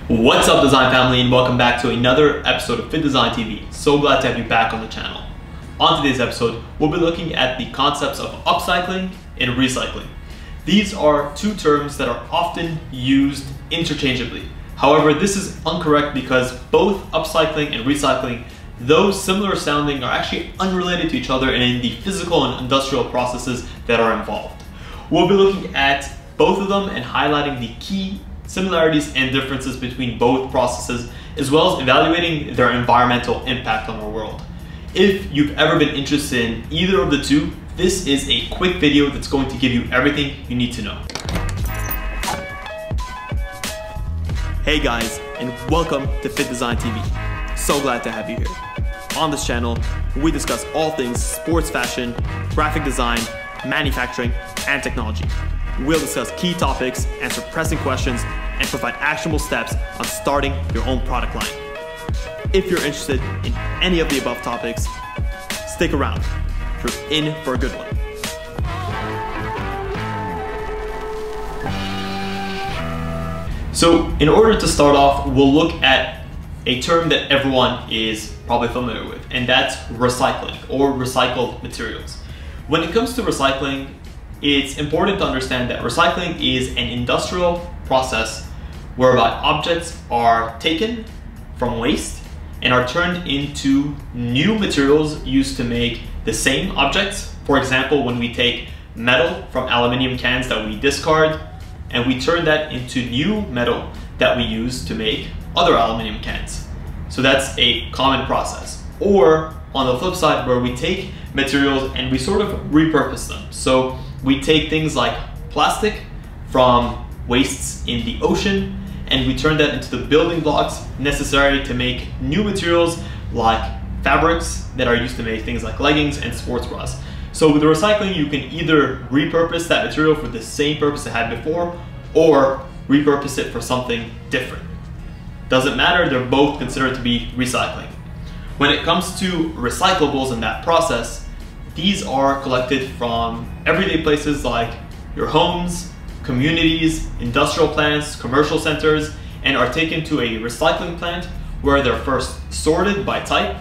What's up, design family, and welcome back to another episode of Fittdesign TV. So glad to have you back on the channel. On today's episode, we'll be looking at the concepts of upcycling and recycling. These are two terms that are often used interchangeably. However, this is incorrect because both upcycling and recycling, though similar sounding, are actually unrelated to each other and in the physical and industrial processes that are involved. We'll be looking at both of them and highlighting the key similarities and differences between both processes, as well as evaluating their environmental impact on our world. If you've ever been interested in either of the two, this is a quick video that's going to give you everything you need to know. Hey guys, and welcome to Fittdesign TV. So glad to have you here. On this channel, we discuss all things sports fashion, graphic design, manufacturing, and technology. We'll discuss key topics, answer pressing questions, and provide actionable steps on starting your own product line. If you're interested in any of the above topics, stick around. You're in for a good one. So, in order to start off, we'll look at a term that everyone is probably familiar with, and that's recycling or recycled materials. When it comes to recycling, it's important to understand that recycling is an industrial process whereby objects are taken from waste and are turned into new materials used to make the same objects. For example, when we take metal from aluminum cans that we discard and we turn that into new metal that we use to make other aluminum cans. So that's a common process. Or on the flip side, where we take materials and we sort of repurpose them. So we take things like plastic from wastes in the ocean and we turn that into the building blocks necessary to make new materials like fabrics that are used to make things like leggings and sports bras. So with the recycling, you can either repurpose that material for the same purpose it had before or repurpose it for something different. Doesn't matter, they're both considered to be recycling. When it comes to recyclables in that process, these are collected from everyday places like your homes, communities, industrial plants, commercial centers, and are taken to a recycling plant where they're first sorted by type.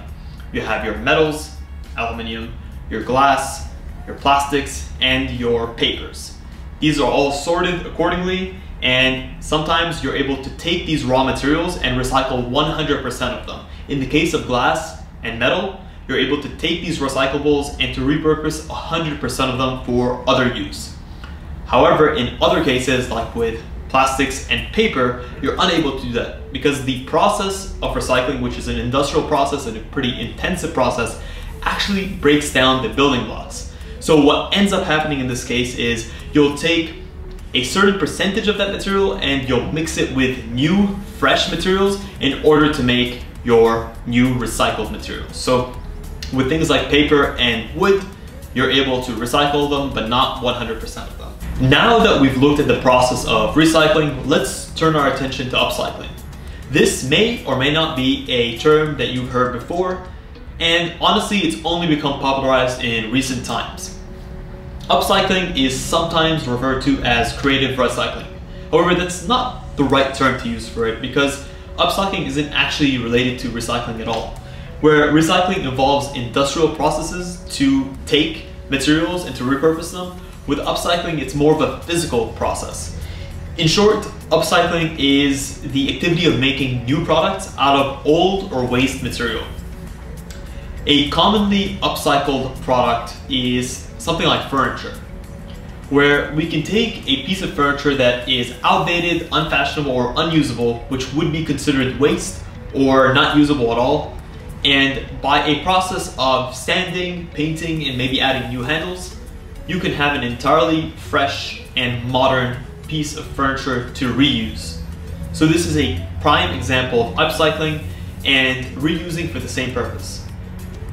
You have your metals, aluminum, your glass, your plastics, and your papers. These are all sorted accordingly, and sometimes you're able to take these raw materials and recycle 100% of them. In the case of glass and metal, you're able to take these recyclables and to repurpose 100% of them for other use. However, in other cases, like with plastics and paper, you're unable to do that because the process of recycling, which is an industrial process and a pretty intensive process, actually breaks down the building blocks. So what ends up happening in this case is you'll take a certain percentage of that material and you'll mix it with new, fresh materials in order to make your new recycled materials. So with things like paper and wood, you're able to recycle them, but not 100% of them. Now that we've looked at the process of recycling, let's turn our attention to upcycling. This may or may not be a term that you've heard before, and honestly, it's only become popularized in recent times. Upcycling is sometimes referred to as creative recycling. However, that's not the right term to use for it because upcycling isn't actually related to recycling at all. Where recycling involves industrial processes to take materials and to repurpose them, with upcycling it's more of a physical process. In short, upcycling is the activity of making new products out of old or waste material. A commonly upcycled product is something like furniture, where we can take a piece of furniture that is outdated, unfashionable, or unusable, which would be considered waste or not usable at all, and by a process of sanding, painting, and maybe adding new handles, you can have an entirely fresh and modern piece of furniture to reuse. So this is a prime example of upcycling and reusing for the same purpose.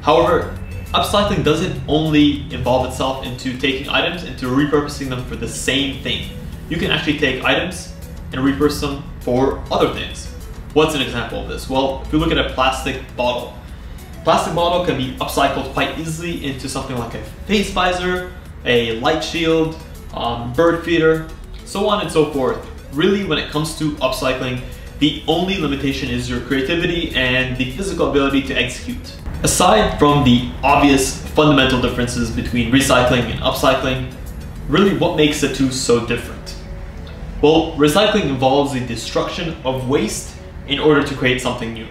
However, upcycling doesn't only involve itself into taking items and to repurposing them for the same thing. You can actually take items and repurpose them for other things. What's an example of this? Well, if you look at a plastic bottle. Plastic bottle can be upcycled quite easily into something like a face visor, a light shield, bird feeder, so on and so forth. Really, when it comes to upcycling, The only limitation is your creativity and the physical ability to execute. Aside from the obvious fundamental differences between recycling and upcycling, really what makes the two so different? Well, recycling involves the destruction of waste in order to create something new,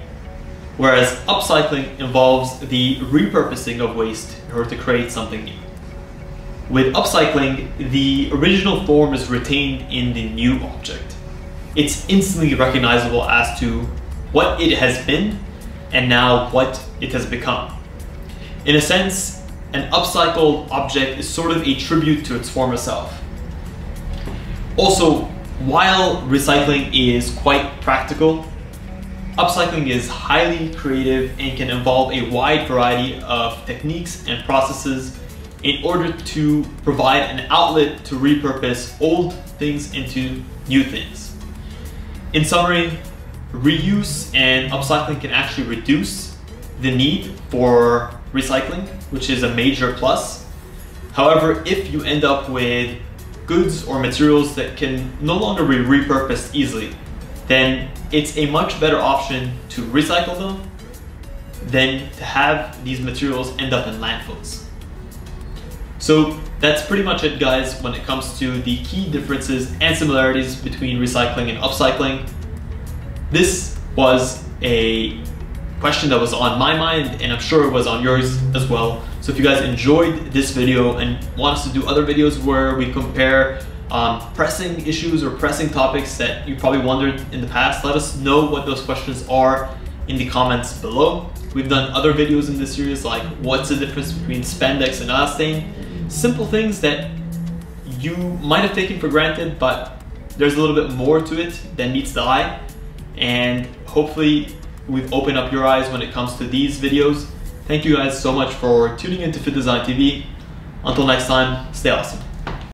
whereas upcycling involves the repurposing of waste in order to create something new. With upcycling, the original form is retained in the new object. It's instantly recognizable as to what it has been and now what it has become. In a sense, an upcycled object is sort of a tribute to its former self. Also, while recycling is quite practical, upcycling is highly creative and can involve a wide variety of techniques and processes in order to provide an outlet to repurpose old things into new things. In summary, reuse and upcycling can actually reduce the need for recycling, which is a major plus. However, if you end up with goods or materials that can no longer be repurposed easily, then it's a much better option to recycle them than to have these materials end up in landfills. So that's pretty much it, guys, when it comes to the key differences and similarities between recycling and upcycling. This was a question that was on my mind, and I'm sure it was on yours as well. So if you guys enjoyed this video and want us to do other videos where we compare pressing issues or pressing topics that you probably wondered in the past, let us know what those questions are in the comments below. We've done other videos in this series, like what's the difference between spandex and elastane. Simple things that you might have taken for granted, but there's a little bit more to it than meets the eye. And hopefully we've opened up your eyes when it comes to these videos. Thank you guys so much for tuning into Fittdesign TV. Until next time, stay awesome.